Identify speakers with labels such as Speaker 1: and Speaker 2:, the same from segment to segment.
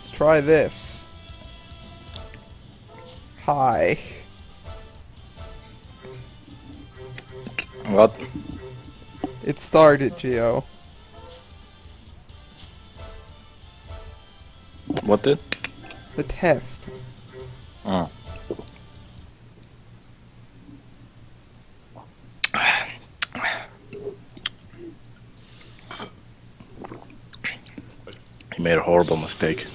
Speaker 1: Let's try this. Hi.
Speaker 2: What?
Speaker 1: It started, Geo.
Speaker 2: What did?
Speaker 1: The test.
Speaker 2: Oh. He made a horrible mistake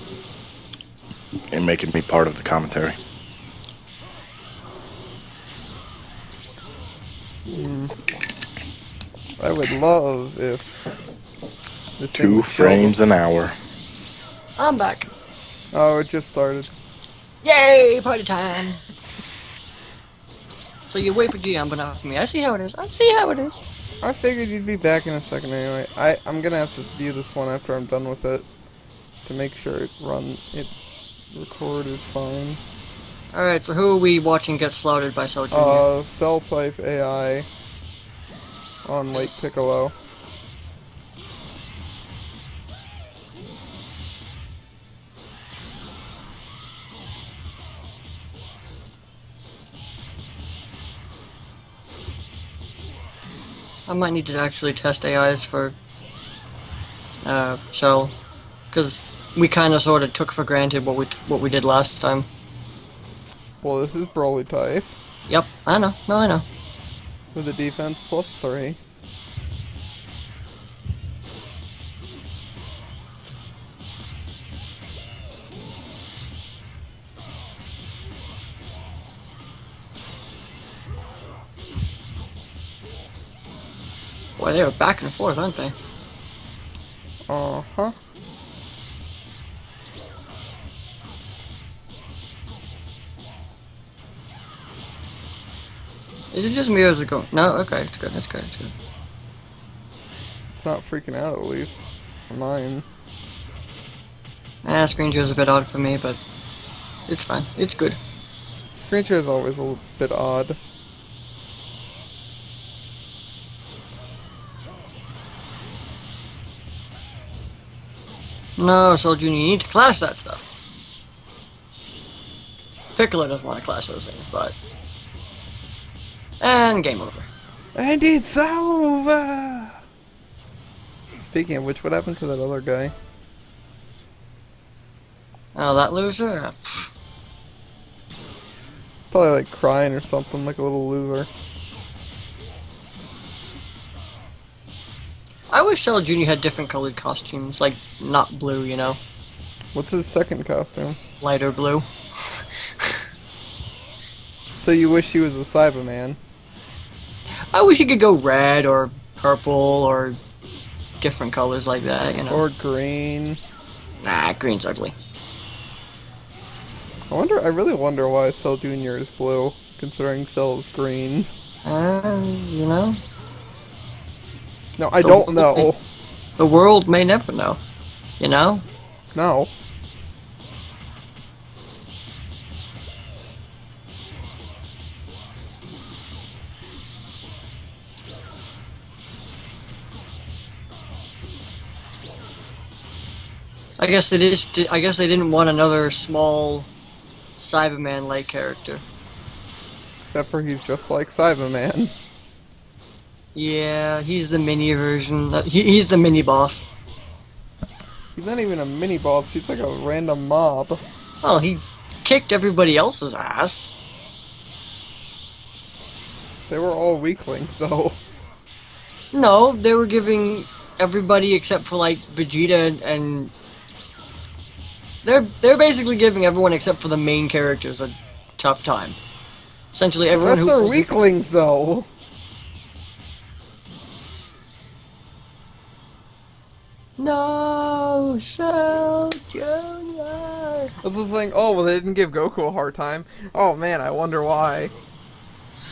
Speaker 2: in making me part of the commentary.
Speaker 1: I would love if this thing
Speaker 2: 2
Speaker 1: would show
Speaker 2: frames an hour.
Speaker 3: I'm back.
Speaker 1: Oh, it just started.
Speaker 3: Yay, party time! So you wait for GM, but not for me. I see how it is. I see how it is.
Speaker 1: I figured you'd be back in a second anyway. I'm gonna have to view this one after I'm done with it to make sure it recorded fine.
Speaker 3: Alright, so who are we watching get slaughtered by Cell Jr.?
Speaker 1: Cell type AI on Lake
Speaker 3: Nice.
Speaker 1: Piccolo.
Speaker 3: I might need to actually test AIs for Cell, because we kind of sort of took for granted what we did last time.
Speaker 1: Well, this is Broly type
Speaker 3: Yep, I know. No, I know.
Speaker 1: with a defense +3.
Speaker 3: Boy, they were back and forth, aren't they?
Speaker 1: Uh-huh.
Speaker 3: Is it just me or is it going? No, okay, it's good, it's good, it's good.
Speaker 1: It's not freaking out at least. For mine.
Speaker 3: Screen share's a bit odd for me, but it's fine. It's good.
Speaker 1: Screen share is always a little bit odd.
Speaker 3: No, Soul Jr., you need to clash that stuff. Piccolo doesn't want to clash those things, but... And game over.
Speaker 1: And it's over! Speaking of which, what happened to that other guy?
Speaker 3: Oh, that loser?
Speaker 1: Probably like crying or something, like a little loser.
Speaker 3: I wish Cell Jr. had different colored costumes, like, not blue, you know?
Speaker 1: What's his second costume?
Speaker 3: Lighter blue.
Speaker 1: So you wish he was a Cyberman?
Speaker 3: I wish he could go red or purple or different colors like that, you know?
Speaker 1: Or green?
Speaker 3: Nah, green's ugly.
Speaker 1: I really wonder why Cell Jr. is blue, considering Cell is green.
Speaker 3: You know?
Speaker 1: No, I don't know.
Speaker 3: The world may never know, you know?
Speaker 1: No.
Speaker 3: I guess they didn't want another small Cyberman-like character.
Speaker 1: Except for he's just like Cyberman.
Speaker 3: Yeah, he's the mini version. He's the mini boss.
Speaker 1: He's not even a mini boss, he's like a random mob.
Speaker 3: Oh, he kicked everybody else's ass.
Speaker 1: They were all weaklings, though.
Speaker 3: No, they were giving everybody except for like Vegeta and they're basically giving everyone except for the main characters a tough time. Essentially,
Speaker 1: The
Speaker 3: everyone
Speaker 1: rest
Speaker 3: who
Speaker 1: are
Speaker 3: was
Speaker 1: weaklings, though.
Speaker 3: No, Cell Jr.
Speaker 1: I was just saying, oh, well, they didn't give Goku a hard time. Oh, man, I wonder why.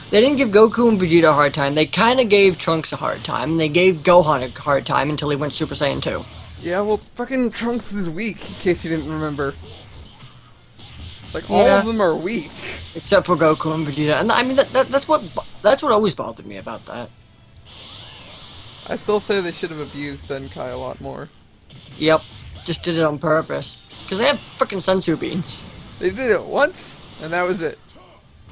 Speaker 3: They didn't give Goku and Vegeta a hard time. They kind of gave Trunks a hard time, and they gave Gohan a hard time until he went Super Saiyan 2.
Speaker 1: Yeah, well, fucking Trunks is weak, in case you didn't remember. Like, all
Speaker 3: Yeah.
Speaker 1: of them are weak.
Speaker 3: Except for Goku and Vegeta, and I mean that's what always bothered me about that.
Speaker 1: I still say they should have abused Zenkai a lot more.
Speaker 3: Yep, just did it on purpose. Because they have frickin' sensu beans.
Speaker 1: They did it once, and that was it.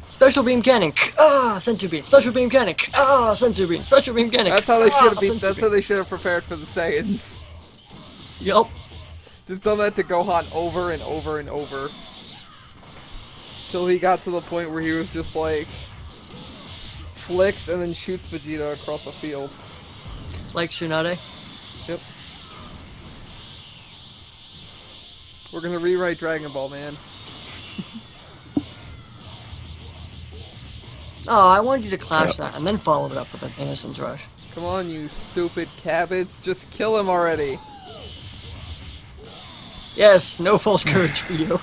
Speaker 3: Special beam cannon. Ah, sensu bean. Special beam cannon. Ah, sensu bean. Special beam cannon.
Speaker 1: That's how they should have.
Speaker 3: sensu
Speaker 1: That's
Speaker 3: bean.
Speaker 1: how they should have prepared for the Saiyans.
Speaker 3: Yup.
Speaker 1: Just done that to Gohan over and over and over. Till he got to the point where he was just like flicks and then shoots Vegeta across the field.
Speaker 3: Like Tsunade.
Speaker 1: Yep. We're gonna rewrite Dragon Ball, man.
Speaker 3: Oh, I wanted you to clash that and then follow it up with an Innocence Rush.
Speaker 1: Come on, you stupid cabbage. Just kill him already.
Speaker 3: Yes, no false courage for you.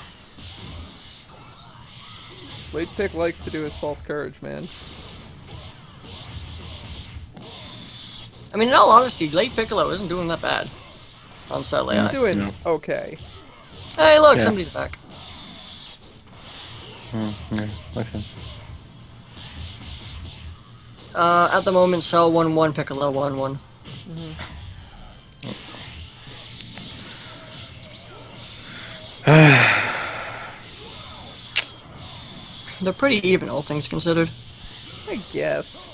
Speaker 1: Late Pick likes to do his false courage, man.
Speaker 3: I mean, in all honesty, Late Piccolo isn't doing that bad on Cell
Speaker 1: He's
Speaker 3: AI.
Speaker 1: doing okay.
Speaker 3: Hey, look,
Speaker 2: Yeah.
Speaker 3: somebody's back.
Speaker 2: Yeah, okay.
Speaker 3: At the moment, Cell 1-1, Piccolo 1-1. They're pretty even, all things considered.
Speaker 1: I guess.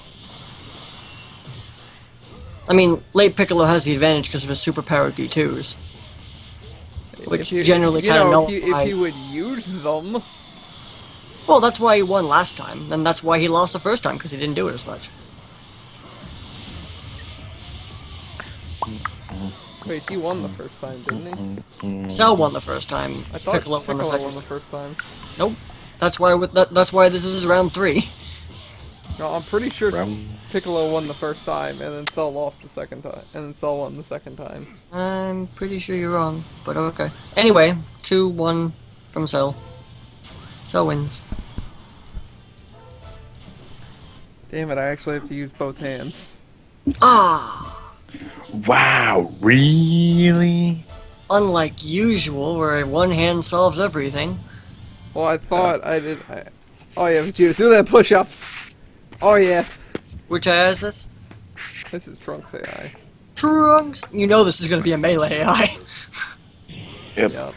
Speaker 3: I mean, Late Piccolo has the advantage because of his superpowered B2s. Which generally
Speaker 1: you
Speaker 3: kinda
Speaker 1: know,
Speaker 3: nullify-
Speaker 1: if you would use them.
Speaker 3: Well, that's why he won last time, and that's why he lost the first time, because he didn't do it as much.
Speaker 1: Wait, he won the first time, didn't he?
Speaker 3: Cell won the first time,
Speaker 1: I thought
Speaker 3: Piccolo won the second.
Speaker 1: won the first time.
Speaker 3: Nope. That's why that's why this is round 3.
Speaker 1: No, I'm pretty sure
Speaker 2: Round-
Speaker 1: Piccolo won the first time, and then Cell lost the second time, and then Cell won the second time.
Speaker 3: I'm pretty sure you're wrong, but okay. Anyway, 2-1 from Cell. Cell wins.
Speaker 1: Damn it, I actually have to use both hands.
Speaker 3: Ah!
Speaker 2: Wow, really?
Speaker 3: Unlike usual, where one hand solves everything.
Speaker 1: Well, I thought I did. Oh yeah, Vegeta, do that push-ups. Oh yeah,
Speaker 3: Which AI is this?
Speaker 1: this is Trunks AI.
Speaker 3: Trunks! You know this is gonna be a melee AI.
Speaker 2: Yep.
Speaker 1: Yep.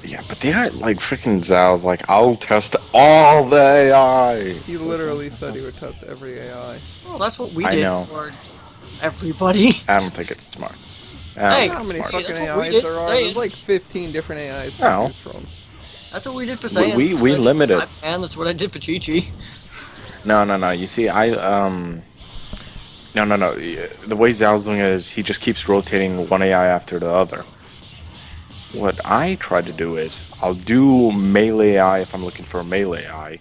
Speaker 2: Yeah, but they aren't like freaking Zhao's like, I'll test all the AI.
Speaker 1: He literally said he would test every AI.
Speaker 3: Well, that's what we
Speaker 2: I
Speaker 3: did
Speaker 2: know.
Speaker 3: for everybody.
Speaker 2: I don't think it's smart. I don't
Speaker 3: Hey,
Speaker 2: think
Speaker 1: How
Speaker 2: it's
Speaker 1: many
Speaker 2: smart.
Speaker 1: fucking
Speaker 3: that's what we
Speaker 1: AIs
Speaker 3: did
Speaker 1: there
Speaker 3: for
Speaker 1: are? There's like
Speaker 3: Saiyans.
Speaker 1: 15 different AIs to
Speaker 2: No.
Speaker 1: choose from.
Speaker 3: That's what we did for Saiyan.
Speaker 2: we
Speaker 3: That's what I did for
Speaker 2: limit it.
Speaker 3: Cyberman, that's what I did for Chi-Chi.
Speaker 2: No. You see, No. The way Zhao's doing it is he just keeps rotating one AI after the other. What I try to do is I'll do melee AI if I'm looking for a melee AI.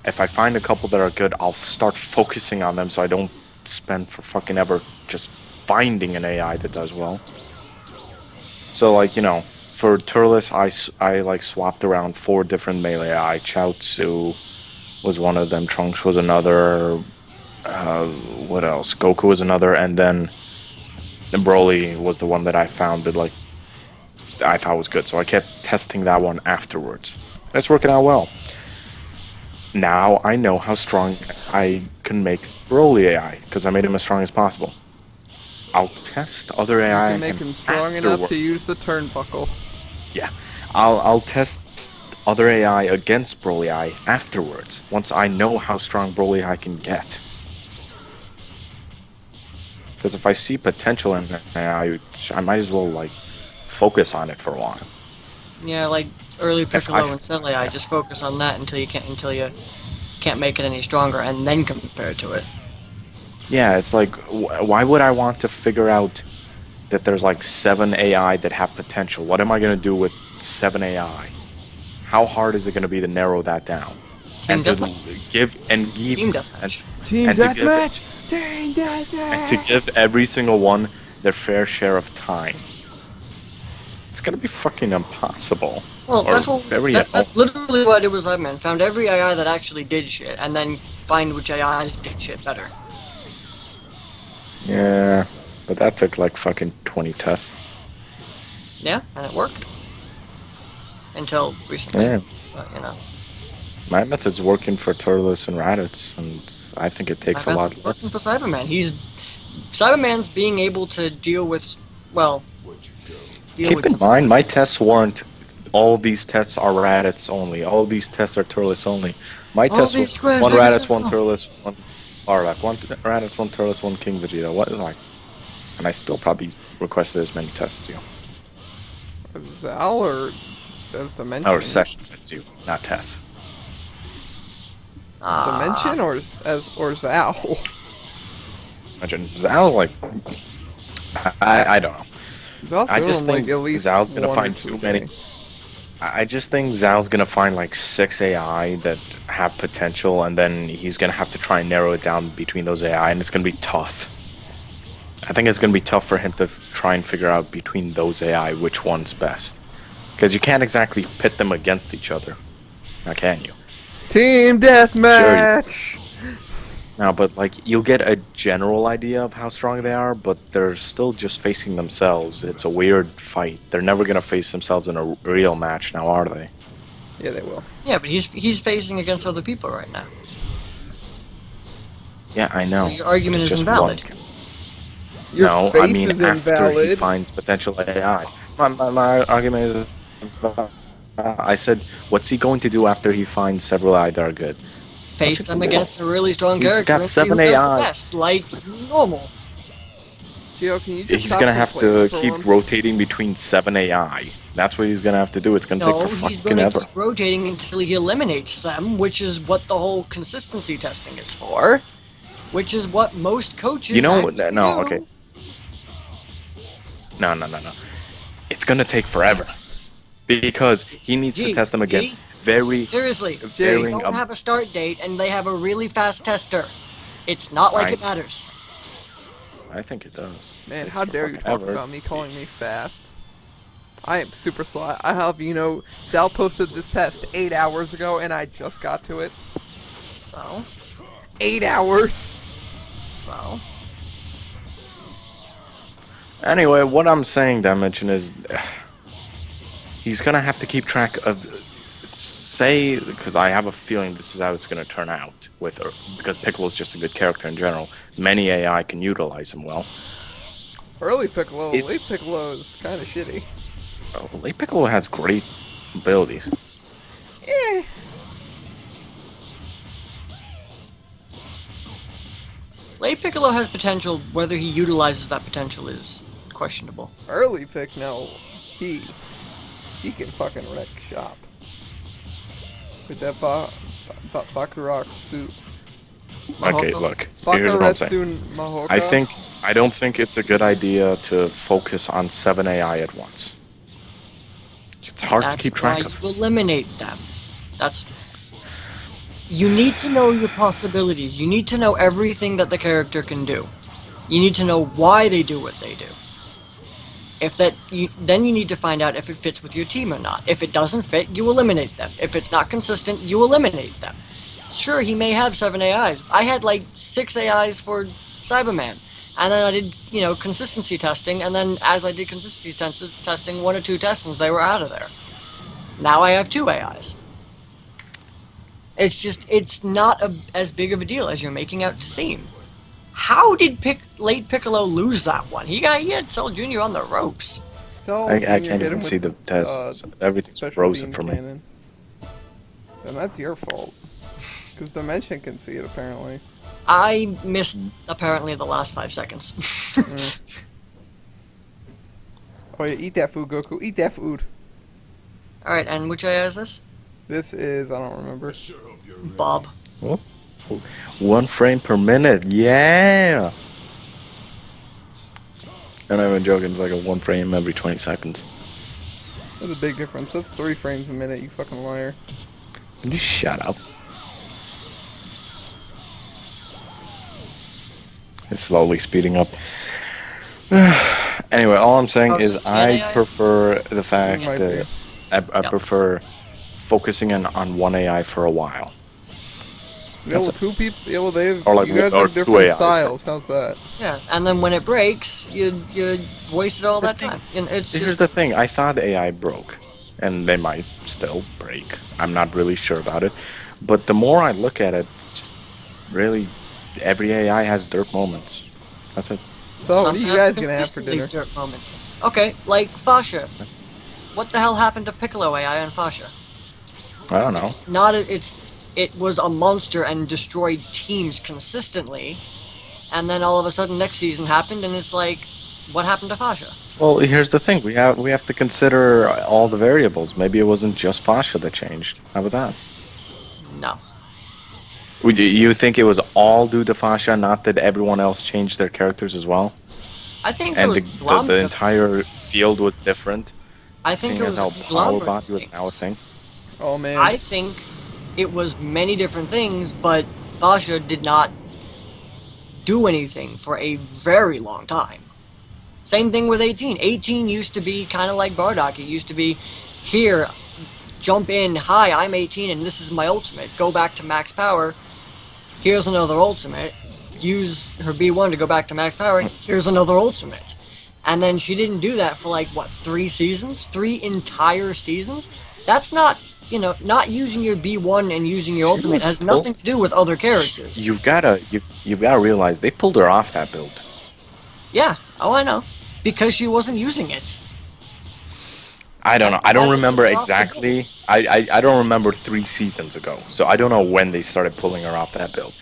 Speaker 2: If I find a couple that are good, I'll start focusing on them so I don't spend for fucking ever just finding an AI that does well. So like, you know, for Turles, I like swapped around 4 different melee AI. Chaozu was one of them, Trunks was another, what else? Goku was another, and then Broly was the one that I found that like I thought was good. So I kept testing that one afterwards. It's working out well. Now I know how strong I can make Broly AI because I made him as strong as possible. I'll test other
Speaker 1: You
Speaker 2: AI.
Speaker 1: can make him strong enough
Speaker 2: afterwards.
Speaker 1: to use the turnbuckle.
Speaker 2: Yeah, I'll test other AI against Broly AI afterwards. Once I know how strong Broly AI can get. Because if I see potential in an AI, I might as well like focus on it for a while.
Speaker 3: Yeah, like early Piccolo
Speaker 2: I-
Speaker 3: and Cell AI, just focus on that until you can't make it any stronger, and then compare it to it.
Speaker 2: Yeah, it's like, why would I want to figure out that there's like 7 AI that have potential? What am I going to do with 7 AI? How hard is it going to be to narrow that down?
Speaker 3: Team
Speaker 2: And to
Speaker 3: deathmatch.
Speaker 2: give
Speaker 3: Team deathmatch.
Speaker 1: Team
Speaker 2: And to give
Speaker 1: deathmatch! Team deathmatch!
Speaker 2: and to give every single one their fair share of time. It's going to be fucking impossible.
Speaker 3: Well,
Speaker 2: Or
Speaker 3: that's what
Speaker 2: very
Speaker 3: that's literally what I did with Cyberman. Found every AI that actually did shit, and then find which AIs did shit better.
Speaker 2: Yeah, but that took like fucking 20 tests.
Speaker 3: Yeah, and it worked. Until recently.
Speaker 2: Yeah.
Speaker 3: But, you know.
Speaker 2: My method's working for Turles and Raditz, and I think it takes a
Speaker 3: I've
Speaker 2: lot
Speaker 3: been working
Speaker 2: less.
Speaker 3: for Cyberman. Cyberman's being able to deal with, well, Deal
Speaker 2: Keep
Speaker 3: with
Speaker 2: in
Speaker 3: them.
Speaker 2: mind, my tests weren't. All these tests are Raditz only. All these tests are Turles only. My
Speaker 3: All
Speaker 2: tests were
Speaker 3: these squares
Speaker 2: one
Speaker 3: make a
Speaker 2: Raditz, one
Speaker 3: circle.
Speaker 2: Turles, one Arlak, one Raditz, one Turles, one King Vegeta. What like? And I still probably requested as many tests as you.
Speaker 1: Zal or as Dimension?
Speaker 2: Or sessions as you, not tests.
Speaker 1: Dimension or or Zal?
Speaker 2: Imagine Zal like. I don't know.
Speaker 1: Zal's
Speaker 2: I
Speaker 1: doing
Speaker 2: just
Speaker 1: like
Speaker 2: think
Speaker 1: at least
Speaker 2: Zal's gonna
Speaker 1: one or
Speaker 2: find
Speaker 1: two
Speaker 2: too
Speaker 1: a
Speaker 2: many.
Speaker 1: day.
Speaker 2: I just think Zal's gonna find like 6 AI that have potential, and then he's gonna have to try and narrow it down between those AI, and it's gonna be tough. I think it's gonna be tough for him to try and figure out between those AI which one's best, because you can't exactly pit them against each other, now can you?
Speaker 1: Team
Speaker 2: Sure,
Speaker 1: deathmatch.
Speaker 2: now, but like you'll get a general idea of how strong they are, but they're still just facing themselves. It's a weird fight. They're never gonna face themselves in a real match, now are they?
Speaker 1: Yeah, they will.
Speaker 3: Yeah, but he's facing against other people right now.
Speaker 2: Yeah, I know.
Speaker 3: So your argument
Speaker 2: It's
Speaker 3: is
Speaker 2: just
Speaker 3: invalid.
Speaker 2: one.
Speaker 1: Your
Speaker 2: No, I
Speaker 1: face
Speaker 2: mean
Speaker 1: is
Speaker 2: after he
Speaker 1: invalid.
Speaker 2: finds potential AI. My argument is, I said, what's he going to do after he finds several AI that are good? What's
Speaker 3: Face
Speaker 2: he
Speaker 3: them
Speaker 2: gonna do?
Speaker 3: against a really strong
Speaker 2: He's
Speaker 3: character
Speaker 2: got
Speaker 3: and see who
Speaker 2: 7
Speaker 3: does the
Speaker 2: AI.
Speaker 3: best, like normal.
Speaker 1: Gio, can you just
Speaker 2: He's
Speaker 1: stop
Speaker 2: gonna have
Speaker 1: complaining
Speaker 2: to
Speaker 1: for
Speaker 2: keep
Speaker 1: once?
Speaker 2: rotating between 7 AI. That's what he's gonna have to do. It's gonna take
Speaker 3: No,
Speaker 2: for
Speaker 3: he's
Speaker 2: fucking
Speaker 3: going to
Speaker 2: ever.
Speaker 3: keep rotating until he eliminates them, which is what the whole consistency testing is for. Which is what most coaches
Speaker 2: You know,
Speaker 3: actually
Speaker 2: no, okay.
Speaker 3: do.
Speaker 2: No. It's gonna take forever. Because he needs to test them
Speaker 3: G,
Speaker 2: against very
Speaker 3: seriously, they
Speaker 2: varying.
Speaker 3: don't have a start date and they have a really fast tester. It's not like
Speaker 2: I
Speaker 3: it matters.
Speaker 2: I think it does.
Speaker 1: Man,
Speaker 2: Takes
Speaker 1: how
Speaker 2: for
Speaker 1: dare you
Speaker 2: fucking
Speaker 1: talk
Speaker 2: ever.
Speaker 1: about me calling me fast? I am super slow. I have, Zal posted this test 8 hours ago and I just got to it.
Speaker 3: So,
Speaker 1: 8 hours!
Speaker 3: so.
Speaker 2: Anyway, what I'm saying, Dimension, is he's gonna have to keep track of, say, because I have a feeling this is how it's gonna turn out with her, because Piccolo's just a good character in general. Many AI can utilize him well.
Speaker 1: Early Piccolo,
Speaker 2: It,
Speaker 1: late Piccolo is kind of shitty.
Speaker 2: Late Piccolo has great abilities.
Speaker 1: Eh.
Speaker 3: Late Piccolo has potential, whether he utilizes that potential is questionable.
Speaker 1: Early Pick, no. He can fucking wreck shop. With that Bakurak suit.
Speaker 2: Okay, look, here's what I'm saying.
Speaker 1: Bakaretsu Mahoka.
Speaker 2: I don't think it's a good idea to focus on 7 AI at once. It's hard to
Speaker 3: That's
Speaker 2: keep
Speaker 3: why
Speaker 2: track of.
Speaker 3: you eliminate them. That's. You need to know your possibilities. You need to know everything that the character can do. You need to know why they do what they do. Then you need to find out if it fits with your team or not. If it doesn't fit, you eliminate them. If it's not consistent, you eliminate them. Sure, he may have 7 AIs. I had like 6 AIs for Cyberman. And then I did, consistency testing, and then as I did consistency testing, 1 or 2 testings, they were out of there. Now I have 2 AIs. It's not as big of a deal as you're making out to seem. How did Late Piccolo lose that one? He had Cell Jr. on the ropes.
Speaker 1: So
Speaker 2: I
Speaker 1: Junior
Speaker 2: can't
Speaker 1: hit him
Speaker 2: even
Speaker 1: with
Speaker 2: see the tests. Everything's
Speaker 1: special
Speaker 2: frozen
Speaker 1: beam
Speaker 2: for me.
Speaker 1: cannon. And that's your fault. Because Dimension can see it, apparently.
Speaker 3: I missed, apparently, the last 5 seconds.
Speaker 1: Oh yeah, eat that food, Goku. Eat that food.
Speaker 3: Alright, and which AI is this?
Speaker 1: This is, I don't remember.
Speaker 3: Bob.
Speaker 2: Oh. 1 frame per minute, yeah! And I'm not joking, it's like a 1 frame every 20 seconds.
Speaker 1: That's a big difference. That's 3 frames a minute, you fucking liar.
Speaker 2: Can you shut up? It's slowly speeding up. Anyway, all I'm saying
Speaker 3: Oh,
Speaker 2: is
Speaker 3: is this
Speaker 2: I
Speaker 3: AI?
Speaker 2: prefer the fact
Speaker 1: Might
Speaker 2: that I
Speaker 3: Yep.
Speaker 2: prefer focusing on 1 AI for a while.
Speaker 1: Yeah, well,
Speaker 2: That's
Speaker 1: 2 people. Yeah, well, you guys
Speaker 2: or
Speaker 1: have
Speaker 2: 2
Speaker 1: different
Speaker 2: AIs.
Speaker 1: styles. How's that?
Speaker 3: Yeah, and then when it breaks, you wasted all that time. And it's
Speaker 2: Here's
Speaker 3: just...
Speaker 2: the thing, I thought AI broke, and they might still break. I'm not really sure about it. But the more I look at it, it's just really, every AI has dirt moments. That's it.
Speaker 1: So, what are
Speaker 3: Some
Speaker 1: you
Speaker 3: have
Speaker 1: guys gonna have for
Speaker 3: consistently
Speaker 1: dinner?
Speaker 3: dirt moments. Okay, like Fasha. What the hell happened to Piccolo AI on Fasha?
Speaker 2: I don't know.
Speaker 3: It's not. It was a monster and destroyed teams consistently, and then all of a sudden next season happened, and it's like, what happened to Fasha?
Speaker 2: Well, here's the thing. We have to consider all the variables. Maybe it wasn't just fascia that changed. How about that?
Speaker 3: No.
Speaker 2: You think it was all due to fascia, not that everyone else changed their characters as well?
Speaker 3: I think it
Speaker 2: And
Speaker 3: was
Speaker 2: the entire field was different,
Speaker 3: I think
Speaker 2: seeing
Speaker 3: it
Speaker 2: as
Speaker 3: was a
Speaker 2: how Power
Speaker 3: conglomerate of
Speaker 2: Body was now a
Speaker 3: things.
Speaker 2: thing.
Speaker 1: Oh man.
Speaker 3: I think it was many different things, but Fasha did not do anything for a very long time. Same thing with 18. 18 used to be kind of like Bardock. It used to be, here, jump in, hi, I'm 18 and this is my ultimate. Go back to max power. Here's another ultimate. Use her B1 to go back to max power. Here's another ultimate. And then she didn't do that for like, what, 3 seasons? 3 entire seasons? That's not, not using your B1 and using your
Speaker 2: She
Speaker 3: ultimate
Speaker 2: was
Speaker 3: has
Speaker 2: told-
Speaker 3: nothing to do with other characters.
Speaker 2: You've gotta realize they pulled her off that build.
Speaker 3: Yeah, oh I know. Because she wasn't using it.
Speaker 2: I don't know. I
Speaker 3: Why
Speaker 2: don't
Speaker 3: would
Speaker 2: remember
Speaker 3: you off the
Speaker 2: exactly. I don't remember 3 seasons ago, so I don't know when they started pulling her off that build.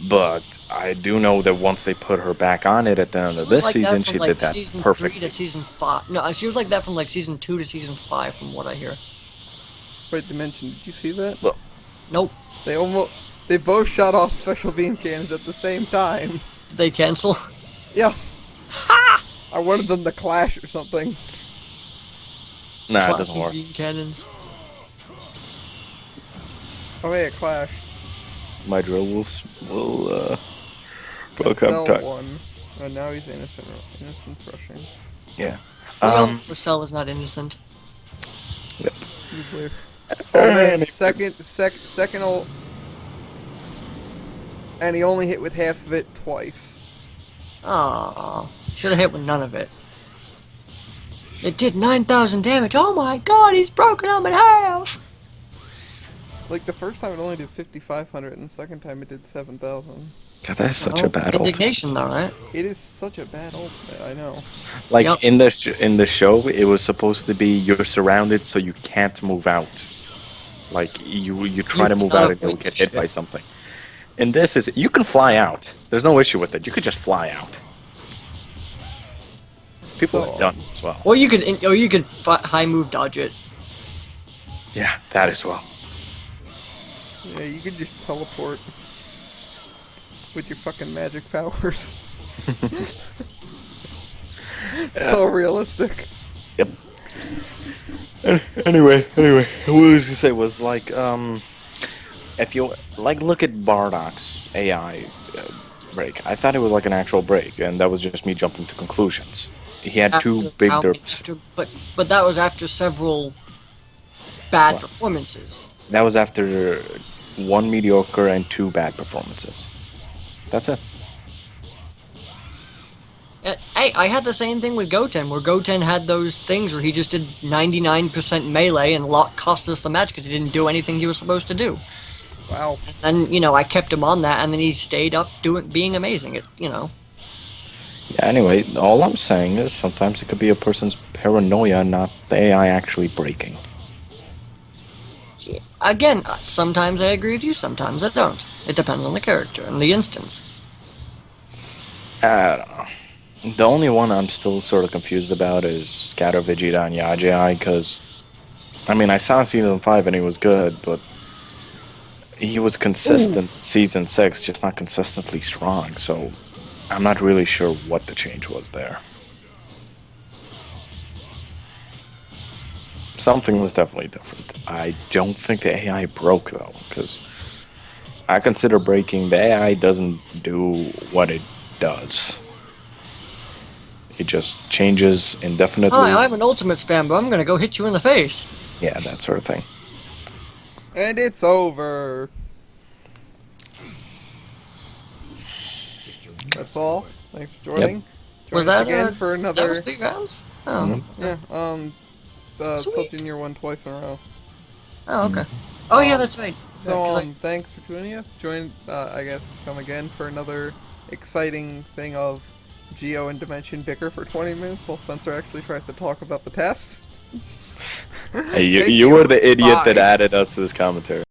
Speaker 2: But I do know that once they put her back on it at the end
Speaker 3: She
Speaker 2: of
Speaker 3: was
Speaker 2: this
Speaker 3: like that
Speaker 2: season,
Speaker 3: from
Speaker 2: she
Speaker 3: like
Speaker 2: did that
Speaker 3: season 3
Speaker 2: perfectly.
Speaker 3: to season 5. No, she was like that from like season 2 to season 5 from what I hear.
Speaker 1: Wait, Dimension, did you see that?
Speaker 3: Nope.
Speaker 1: They both shot off special beam cannons at the same time.
Speaker 3: Did they cancel?
Speaker 1: Yeah,
Speaker 3: Ha!
Speaker 1: I wanted them to clash or something.
Speaker 2: Nah, it doesn't
Speaker 3: Classy
Speaker 2: work.
Speaker 3: beam cannons.
Speaker 1: Oh yeah, clash.
Speaker 2: My drill will
Speaker 1: Cell
Speaker 2: come back.
Speaker 1: one. And now he's innocent. Innocent's rushing.
Speaker 2: Yeah.
Speaker 3: We all know Marcel is not innocent.
Speaker 2: Yep.
Speaker 1: You believe. Oh man, second ult. And he only hit with half of it twice.
Speaker 3: Aww. Should have hit with none of it. It did 9,000 damage. Oh my god, he's broken him in half!
Speaker 1: Like the first time it only did 5,500, and the second time it did 7,000.
Speaker 2: God, that's such a bad
Speaker 3: Indignation
Speaker 2: ultimate.
Speaker 3: though, right?
Speaker 1: It is such a bad ultimate. I know.
Speaker 2: Like
Speaker 3: Yep.
Speaker 2: in the show, it was supposed to be you're surrounded, so you can't move out. Like you try
Speaker 3: You
Speaker 2: to move
Speaker 3: cannot
Speaker 2: out and you'll
Speaker 3: avoid
Speaker 2: get
Speaker 3: this
Speaker 2: hit
Speaker 3: shit.
Speaker 2: by something. And this is you can fly out. There's no issue with it. You could just fly out. People
Speaker 1: So-
Speaker 2: have done it as well.
Speaker 3: Or you could high move dodge it.
Speaker 2: Yeah, that as well.
Speaker 1: Yeah, you could just teleport with your fucking magic powers. So realistic.
Speaker 2: Yep. Anyway, what I was gonna say was like, if you like look at Bardock's AI break, I thought it was like an actual break, and that was just me jumping to conclusions. He had two
Speaker 3: After
Speaker 2: big
Speaker 3: how many-
Speaker 2: derps.
Speaker 3: after- but that was after several bad
Speaker 2: What?
Speaker 3: performances.
Speaker 2: That was after 1 mediocre and 2 bad performances. That's it.
Speaker 3: Hey, I had the same thing with Goten, where Goten had those things where he just did 99% melee and cost us the match because he didn't do anything he was supposed to do.
Speaker 1: Wow.
Speaker 3: And I kept him on that, and then he stayed up being amazing.
Speaker 2: Yeah, anyway, all I'm saying is sometimes it could be a person's paranoia, not the AI actually breaking.
Speaker 3: Again, sometimes I agree with you, sometimes I don't. It depends on the character and the instance.
Speaker 2: I don't know. The only one I'm still sort of confused about is Scatter Vegeta and Yagi, because, I mean, I saw Season 5 and he was good, but he was consistent Season 6, just not consistently strong, so I'm not really sure what the change was there. Something was definitely different. I don't think the AI broke, though, because I consider breaking. The AI doesn't do what it does. It just changes indefinitely.
Speaker 3: Hi, I'm an ultimate spam, but I'm gonna go hit you in the face.
Speaker 2: Yeah, that sort of thing.
Speaker 1: And it's over. That's all. Thanks for joining.
Speaker 3: Was
Speaker 1: Join us
Speaker 3: that
Speaker 1: again for
Speaker 3: that
Speaker 1: another?
Speaker 3: was 3 rounds? Oh,
Speaker 2: Mhm.
Speaker 1: Yeah. Sub
Speaker 3: Sweet.
Speaker 1: Junior won twice in a row.
Speaker 3: oh, okay. Oh yeah, that's right.
Speaker 1: So
Speaker 3: Yeah, 'cause
Speaker 1: thanks for joining us. I guess come again for another exciting thing of Geo and Dimension bicker for 20 minutes while Spencer actually tries to talk about the test.
Speaker 2: Hey, you
Speaker 1: Thank
Speaker 2: you were the idiot that
Speaker 1: Bye.
Speaker 2: added us to this commentary.